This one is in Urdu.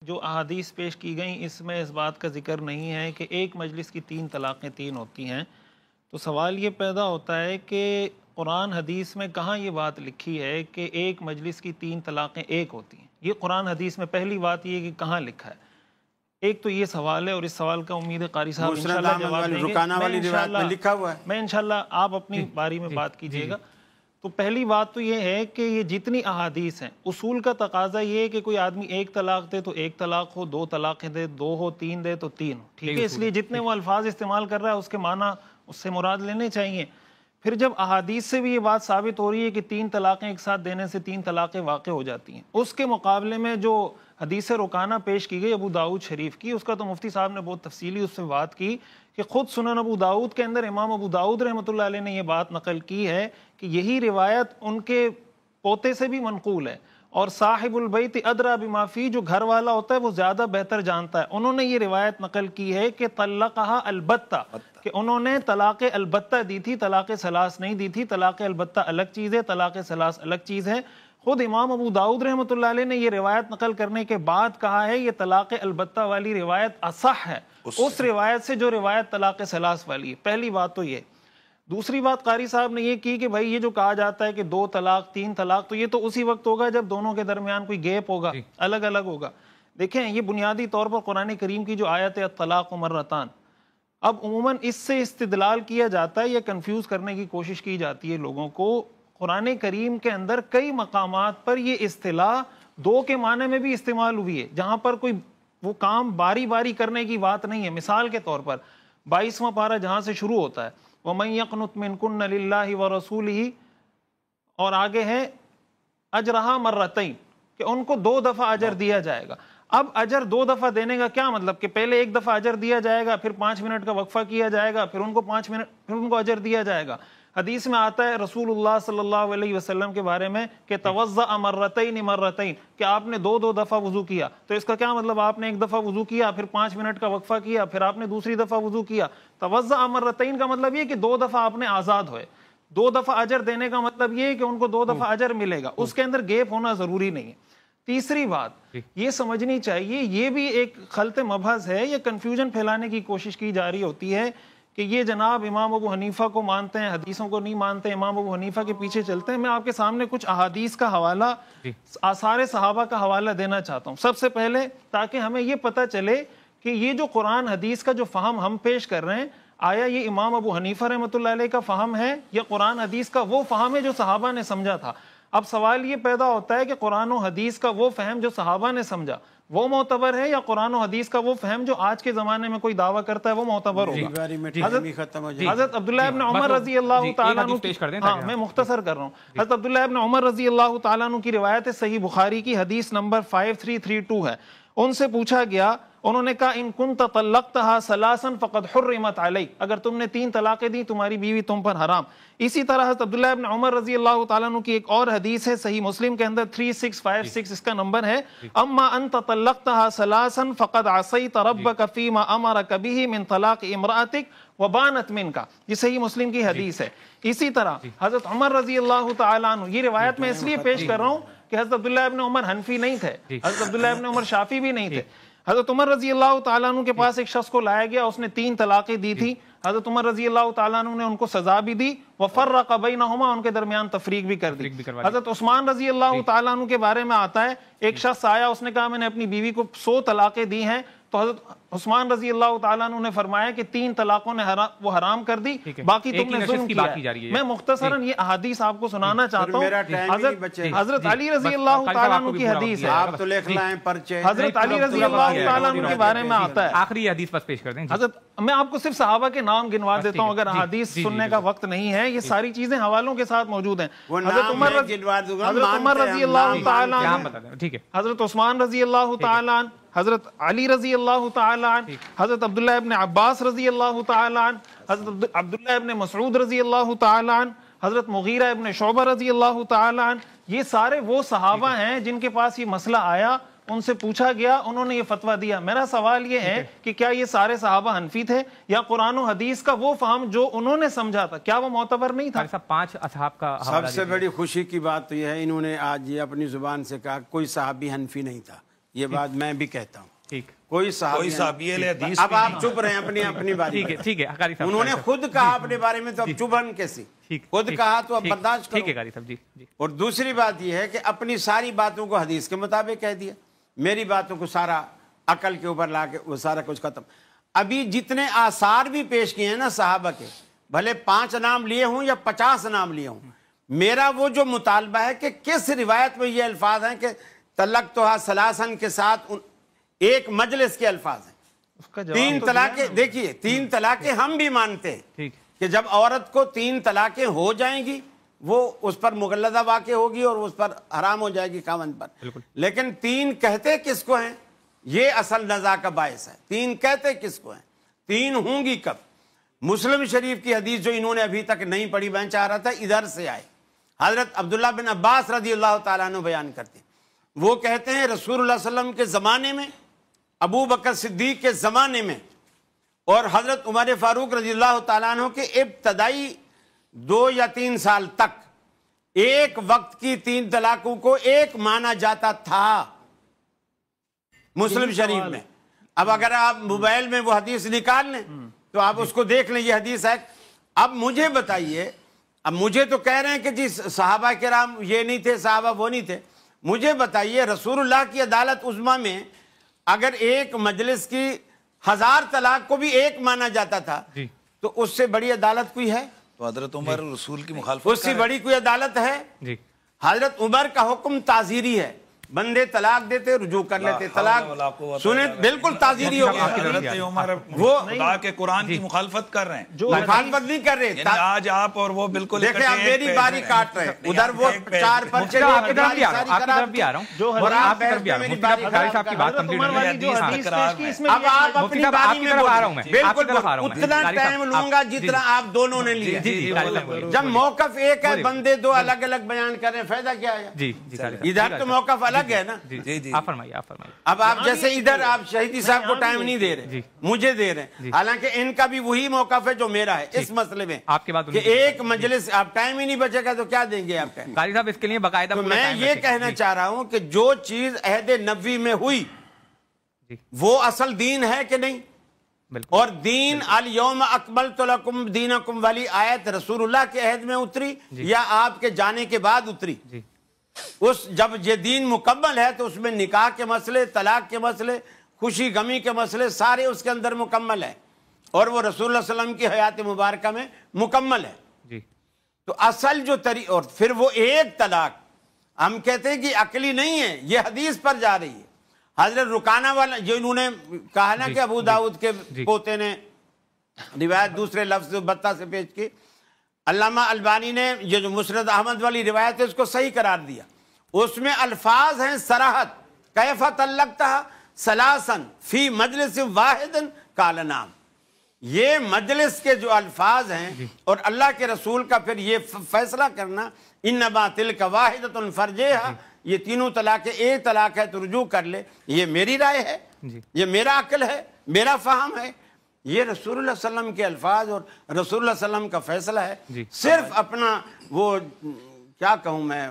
جو احادیث پیش کی گئیں اس میں اس بات کا ذکر نہیں ہے کہ ایک مجلس کی 3 طلاقیں 3 ہوتی ہیں، تو سوال یہ پیدا ہوتا ہے کہ قرآن حدیث میں کہاں یہ بات لکھی ہے کہ ایک مجلس کی 3 طلاقیں 1 ہوتی ہیں؟ یہ قرآن حدیث میں پہلی بات یہ کہ کہاں لکھا ہے؟ ایک تو یہ سوال ہے، اور اس سوال کا امید ہے قاری صاحب انشاءاللہ جواب دیں گے۔ میں انشاءاللہ آپ اپنی باری میں بات کیجئے گا۔ تو پہلی بات تو یہ ہے کہ یہ جتنی احادیث ہیں، اصول کا تقاضا یہ ہے کہ کوئی آدمی 1 طلاق دے تو 1 طلاق ہو، 2 طلاقیں دے 2 ہو، 3 دے تو 3 ہو، ٹھیک ہے؟ اس لیے جتنے وہ الفاظ استعمال کر رہا ہے اس کے معنی اس سے مراد لینے چاہیے۔ پھر جب احادیث سے بھی یہ بات ثابت ہو رہی ہے کہ 3 طلاقیں ایک ساتھ دینے سے 3 طلاقیں واقع ہو جاتی ہیں، اس کے مقابلے میں جو حدیث رکانہ پیش کی گئی ابو داؤد شریف کی، اس کا تو مفتی صاحب نے بہت تفصیلی اس سے بات کی کہ خود سنن ابو داؤد کے اندر امام ابو داؤد رحمۃ اللہ علیہ نے یہ بات نقل کی ہے کہ یہی روایت ان کے پوتے سے بھی منقول ہے، اور صاحب البیت ادرا بما فی، جو گھر والا ہوتا ہے وہ زیادہ بہتر جانتا ہے۔ انہوں نے یہ روایت نقل کی ہے کہ طلقہا البتہ، کہ انہوں نے طلاق البتہ دی تھی، طلاق ثلاث نہیں دی تھی۔ طلاق البتہ الگ چیز ہے، طلاق ثلاث الگ چیز ہے۔ خود امام ابو داؤد رحمۃ اللہ علیہ نے یہ روایت نقل کرنے کے بعد کہا ہے یہ طلاق البتہ والی روایت اصح ہے اس روایت سے جو روایت طلاق ثلاث والی ہے۔ پہلی بات تو یہ۔ دوسری بات قاری صاحب نے یہ کی کہ بھائی یہ جو کہا جاتا ہے کہ 2 طلاق 3 طلاق، تو یہ تو اسی وقت ہوگا جب دونوں کے درمیان کوئی گیپ ہوگا، الگ الگ ہوگا۔ دیکھیں یہ بنیادی طور پر قرآن کریم کی جو آیت ہے الطلاق مرتان، اب عموماً اس سے استدلال کیا جاتا ہے یا کنفیوز کرنے کی کوشش کی جاتی ہے لوگوں کو۔ قرآن کریم کے اندر کئی مقامات پر یہ اصطلاح 2 کے معنی میں بھی استعمال ہوئی ہے، جہاں پر کوئی وہ کام باری باری کرنے کی بات نہیں ہے۔ مثال کے طور پر 22واں پارہ جہاں سے شروع ہوتا ہے وَمَن يَقْنُتْ مِنْكُنَّ لِلَّهِ وَرَسُولِهِ، اور آگے ہے اجرہا مرتین، کہ ان کو 2 دفعہ اجر دیا جائے گا۔ اب اجر 2 دفعہ دینے کا کیا مطلب؟ کہ پہلے 1 دفعہ اجر دیا جائے گا، پھر 5 منٹ کا وقفہ کیا جائے گا، پھر ان کو 5 منٹ پھر ان کو اجر دیا جائے گا۔ حدیث میں آتا ہے رسول اللہ صلی اللہ علیہ وسلم کے بارے میں کہ توضأ مرتین مرتین، کہ آپ نے 2 دفعہ وضو کیا۔ تو اس کا کیا مطلب؟ آپ نے 1 دفعہ وضو کیا، پھر 5 منٹ کا وقفہ کیا، پھر آپ نے دوسری دفعہ وضو کیا۔ توضأ مرتین کا مطلب یہ کہ 2 دفعہ آپ نے آزاد ہوئے۔ 2 دفعہ اجر دینے کا مطلب یہ کہ ان کو 2 دفعہ اجر ملے گا، اس کے اندر گیپ ہونا ضروری نہیں ہے۔ تیسری بات یہ سمجھنی چاہیے، یہ بھی ایک خلط مبحث ہے، یہ کنفیوژن پھیلانے کی کوشش کی جا رہی ہوتی ہے کہ یہ جناب امام ابو حنیفہ کو مانتے ہیں، حدیثوں کو نہیں مانتے، امام ابو حنیفہ کے پیچھے چلتے ہیں۔ میں آپ کے سامنے کچھ احادیث کا حوالہ، آثار صحابہ کا حوالہ دینا چاہتا ہوں سب سے پہلے، تاکہ ہمیں یہ پتہ چلے کہ یہ جو قرآن حدیث کا جو فہم ہم پیش کر رہے ہیں، آیا یہ امام ابو حنیفہ رحمۃ اللہ علیہ کا فہم ہے یا قرآن حدیث کا وہ فہم ہے جو صحابہ نے سمجھا تھا؟ اب سوال یہ پیدا ہوتا ہے کہ قرآن و حدیث کا وہ فہم جو صحابہ نے سمجھا وہ معتبر ہے، یا قرآن و حدیث کا وہ فہم جو آج کے زمانے میں کوئی دعویٰ کرتا ہے وہ معتبر ہوگا؟ حضرت عبداللہ ابن عمر رضی اللہ تعالیٰ عنہ، ہاں میں مختصر کر رہا ہوں، حضرت عبداللہ ابن عمر رضی اللہ تعالیٰ عنہ کی روایت صحیح بخاری کی حدیث نمبر 5332 ہے۔ ان سے پوچھا گیا، انہوں نے کہا ان کنت طلقتها ثلاثا فقد حرمت علیک، اگر تم نے 3 طلاقیں دی تمہاری بیوی تم پر حرام۔ اسی طرح حضرت عبداللہ ابن عمر رضی اللہ تعالیٰ عنہ کی ایک اور حدیث ہے صحیح مسلم کے اندر 3656 اس کا نمبر ہے، اما انت طلقتها ثلاثا فقد عصیت ربک فیما امرک به من طلاق امرأتک وبانت منک، یہ صحیح مسلم کی حدیث ہے۔ اسی طرح حضرت عمر رضی اللہ تعالیٰ عنہ، یہ روایت میں اس لیے پیش کر رہا ہوں کہ حضرت عبداللہ ابن عمر حنفی نہیں تھے، حضرت عبداللہ ابن عمر شافعی بھی نہیں تھے۔ حضرت عمر رضی اللہ تعالیٰ عنہ کے پاس ایک شخص کو لایا گیا، اس نے 3 طلاقیں دی تھی۔ حضرت عمر رضی اللہ تعالیٰ عنہ نے ان کو سزا بھی دی، وفرق بینہما، ان کے درمیان تفریق بھی کر دی۔ حضرت عثمان رضی اللہ تعالیٰ عنہ کے بارے میں آتا ہے، ایک شخص آیا، اس نے کہا میں نے اپنی بیوی کو 100 طلاقیں دی ہیں، تو حضرت عثمان رضی اللہ تعالیٰ عنہ نے فرمایا کہ 3 طلاقوں نے وہ حرام کر دی، باقی تم نے ظلم کیا ہے۔ میں مختصراً یہ احادیث آپ کو سنانا چاہتا ہوں۔ حضرت علی رضی اللہ تعالیٰ عنہ کی حدیث ہے، حضرت علی رضی اللہ تعالیٰ عنہ کے بارے میں آتا ہے، آخری حدیث بس پیش کر دیں۔ حضرت میں آپ کو صرف صحابہ کے نام گنوا دیتا ہوں، اگر حدیث سننے کا وقت نہیں ہے، یہ ساری چیزیں حوالوں کے ساتھ موجود ہیں۔ حضرت عمر رضی اللہ تعالیٰ عنہ، حضرت عثمان رضی اللہ تعالیٰ عنہ، حضرت علی رضی اللہ تعالیٰ عنہ، حضرت عبداللہ ابن عباس رضی اللہ تعالیٰ عنہ، حضرت عبداللہ ابن مسعود رضی اللہ تعالیٰ عنہ، حضرت مغیرہ ابن شعبہ رضی اللہ تعالیٰ عنہ، یہ سارے وہ صحابہ ہیں جن کے پاس یہ مسئلہ آیا، ان سے پوچھا گیا، انہوں نے یہ فتویٰ دیا۔ میرا سوال یہ ہے کہ کیا یہ سارے صحابہ حنفی تھے، یا قرآن و حدیث کا وہ فہم جو انہوں نے سمجھا تھا کیا وہ معتبر نہیں تھا؟ 5 اصحاب کا سب سے بڑی خوشی کی بات تو یہ ہے انہوں نے آج یہ اپنی زبان سے کہا کوئی صحابی حنفی نہیں تھا، یہ بات میں بھی کہتا ہوں، ٹھیک، کوئی صحابی حدیث اب آپ چپ رہے ہیں اپنی باری ٹھیک ہے، ٹھیک ہے قاری صاحب، انہوں نے خود کہا اپنے بارے میں، تو اب چبھن کیسی، خود کہا تو اب برداشت کرو۔ ٹھیک ہے قاری صاحب، جی جی۔ اور دوسری بات یہ ہے کہ اپنی ساری باتوں کو حدیث کے مطابق کہہ دیا، میری باتوں کو سارا عقل کے اوپر لا کے وہ سارا کچھ ختم۔ ابھی جتنے آثار بھی پیش کیے ہیں نا صحابہ کے، بھلے 5 نام لیے ہوں یا 50 نام لیے ہوں، میرا وہ جو مطالبہ ہے کہ کس روایت میں یہ الفاظ ہیں کہ طلقتھا ثلاثاً کے ساتھ ایک مجلس کے الفاظ ہیں۔ 3 طلاقیں، دیکھیے 3 طلاقیں ہم بھی مانتے ہیں کہ جب عورت کو 3 طلاقیں ہو جائیں گی وہ اس پر مغلظہ واقع ہوگی اور اس پر حرام ہو جائے گی خاوند پر، لیکن 3 کہتے کس کو ہیں یہ اصل نزاع کا باعث ہے۔ 3 کہتے کس کو ہیں، 3 ہوں گی کب؟ مسلم شریف کی حدیث جو انہوں نے ابھی تک نہیں پڑھی، میں چاہ رہا تھا ادھر سے آئے، حضرت عبداللہ بن عباس رضی اللہ تعالیٰ عنہ بیان کرتے ہیں، وہ کہتے ہیں رسول اللہ صلی اللہ علیہ وسلم کے زمانے میں، ابو بکر صدیق کے زمانے میں، اور حضرت عمر فاروق رضی اللہ تعالیٰ عنہ کے ابتدائی 2 یا 3 سال تک ایک وقت کی 3 طلاقوں کو ایک مانا جاتا تھا مسلم شریف میں۔ اب اگر آپ موبائل میں وہ حدیث نکال لیں تو آپ اس کو دیکھ لیں، یہ حدیث ہے۔ اب مجھے بتائیے، اب مجھے تو کہہ رہے ہیں کہ جی صحابہ کرام یہ نہیں تھے، صحابہ وہ نہیں تھے، مجھے بتائیے رسول اللہ کی عدالت عظمیٰ میں اگر ایک مجلس کی 1000 طلاق کو بھی ایک مانا جاتا تھا تو اس سے بڑی عدالت کوئی ہے؟ تو حضرت عمر رسول کی مخالفت اس سے بڑی کوئی عدالت ہے؟ حضرت عمر کا حکم تعزیری ہے، بندے طلاق دیتے رجوع کر لیتے، طلاق سنیں بالکل تعزیری ہو گیا۔ حضرت عمر وہ خدا کے قرآن کی مخالفت کر رہے ہیں، مخالفت نہیں کر رہے، یعنی آج آپ اور وہ بالکل دیکھیں آپ میری باری کاٹ رہے ہیں، ادھر وہ 4 پرچے آپ کی طرف بھی آ رہا ہوں، اور آپ کی طرف بھی آ رہا ہوں، قاری صاحب کی بات کمپلیٹ اب آپ اپنی باری میں بالکل اتنا ٹائم لوں گا جتنا آپ دونوں نے لیا۔ جب موقف ایک ہے، بندے 2 الگ الگ بیان کر رہے ہیں، فائدہ کیا ہے؟ ادھر تو موقف الگ ہے نا۔ آپ فرمائیے، آپ فرمائیے۔ اب آپ جیسے ادھر آپ شہیدی صاحب کو ٹائم نہیں دے رہے، مجھے دے رہے ہیں، حالانکہ ان کا بھی وہی موقف ہے جو میرا ہے اس مسئلے میں کہ ایک مجلس، آپ ٹائم ہی نہیں بچے گا تو کیا دیں گے آپ؟ قاری صاحب اس کے لیے باقاعدہ میں یہ کہنا چاہ رہا ہوں کہ جو چیز عہد نبوی میں ہوئی وہ اصل دین ہے کہ نہیں؟ اور دین الیوم اکملت لکم دینکم والی آیت رسول اللہ کے عہد میں اتری یا آپ کے جانے کے بعد اتری؟ جب یہ دین مکمل ہے تو اس میں نکاح کے مسئلے، طلاق کے مسئلے، خوشی غمی کے مسئلے سارے اس کے اندر مکمل ہے، اور وہ رسول اللہ صلی اللہ علیہ وسلم کی حیات مبارکہ میں مکمل ہے۔ تو اصل جو اور پھر وہ ایک طلاق ہم کہتے ہیں کہ عقلی نہیں ہے، یہ حدیث پر جا رہی ہے۔ حضرت رکانہ والا جو انہوں نے کہا نا کہ ابو داؤد کے پوتے نے روایت دوسرے لفظ بتہ سے پیش کی، علامہ البانی نے یہ جو مسند احمد والی روایت ہے اس کو صحیح قرار دیا، اس میں الفاظ ہیں صراحت، کیف طلقتھا ثلاثاً فی مجلس واحد قال نعم۔ یہ مجلس کے جو الفاظ ہیں اور اللہ کے رسول کا پھر یہ فیصلہ کرنا، انما تلک واحدۃ فرجھا، یہ تینوں طلاقیں ایک طلاق ہے تو رجوع کر لے، یہ میری رائے ہے، یہ میرا عقل ہے، میرا فہم ہے، یہ رسول اللہ صلی اللہ علیہ وسلم کے الفاظ اور رسول اللہ صلی اللہ علیہ وسلم کا فیصلہ ہے۔ صرف اپنا وہ کیا کہوں میں